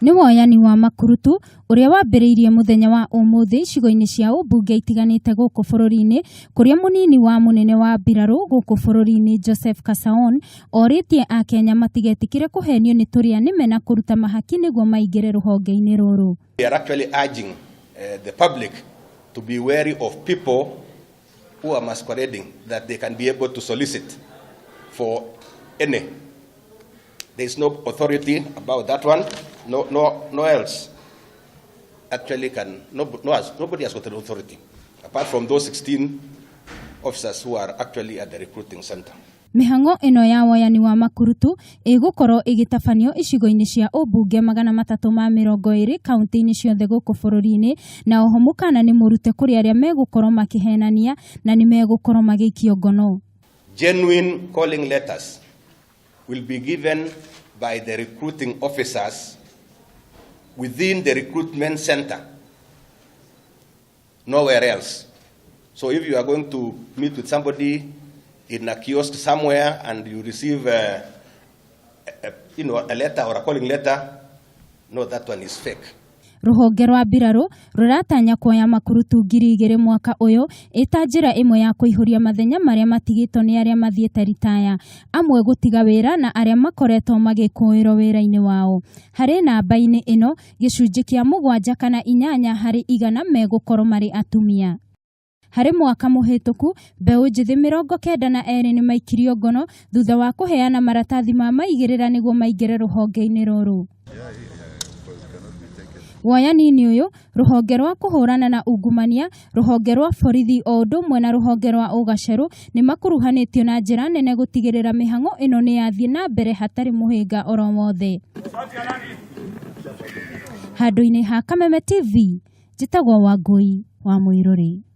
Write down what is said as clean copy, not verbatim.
Nĩ woyani wa makurutu ũrĩa wambĩrĩirie mũthenya wa ũmũthĩ icigo-inĩ cia ũmbunge itiganĩte gũkũ bũrũri-inĩ, kũrĩa mũnini wa mũnene wa mbirarũ gũkũ bũrũri-inĩ Joseph Kasaon orĩtie Akenya matigetĩkĩre kũhenio nĩ tũrĩa nĩme na kũruta mahaki nĩguo maingĩre rũhonge-inĩ rũrũ. We are actually urging the public to be wary of people who are masquerading that they can be able to solicit for any. There is no authority about that one. No else actually can. Nobody has got an authority apart from those 16 officers who are actually at the recruiting center. Mĩhang'o ĩno ya woyani wa makurutu ĩgũkorwo ĩgĩtabanio icigo-inĩ cia ũmbunge 320 kaunti-inĩ ciothe gũkũ bũrũri-inĩ, na oho mũkana nĩ mũrute kũrĩ arĩa megũkorwo makĩhenania na nĩ megũkorwo magĩikio ngono. Genuine calling letters will be given by the recruiting officers within the recruitment center, nowhere else. So if you are going to meet with somebody in a kiosk somewhere and you receive a letter or a calling letter, no, that one is fake. Rũhonge rwa mbirarũ rũratanya kuoya makurutu 2,000 mwaka ũyũ ĩta njĩra ĩmwe ya kũihũria mathenya marĩa matigĩtwo nĩ arĩa mathiĩte ritaya, amwe gũtiga wĩra na arĩa makoretwo magĩkũĩrwo wĩra-inĩ wao. Harĩ namba-inĩ ĩno, gĩcunjĩ kĩa 7 kana 8 harĩ 100 megũkorwo marĩ atumia. Harĩ mwaka mũhĩtũku, mbeũ njĩthĩ 92 nĩ maikirio ngono thutha wa kũheana maratathi ma maigĩrĩra nĩguo maingĩre rũhonge-inĩ rũrũ. Woyani-inĩ ũyũ, rũhonge rwa kũhũrana na ungumania, rũhonge rwa borithi o ũndũ ũmwe na rũhonge rwa ũgacerũ nĩ makuruhanĩtio na njĩra nene gũtigĩrĩra mĩhang'o ĩno nĩ yathiĩ na mbere hatarĩ mũhĩnga oro wothe. Handũ-inĩ ha Kameme TV, njĩtagwo Wangũi wa Mũirũrĩ.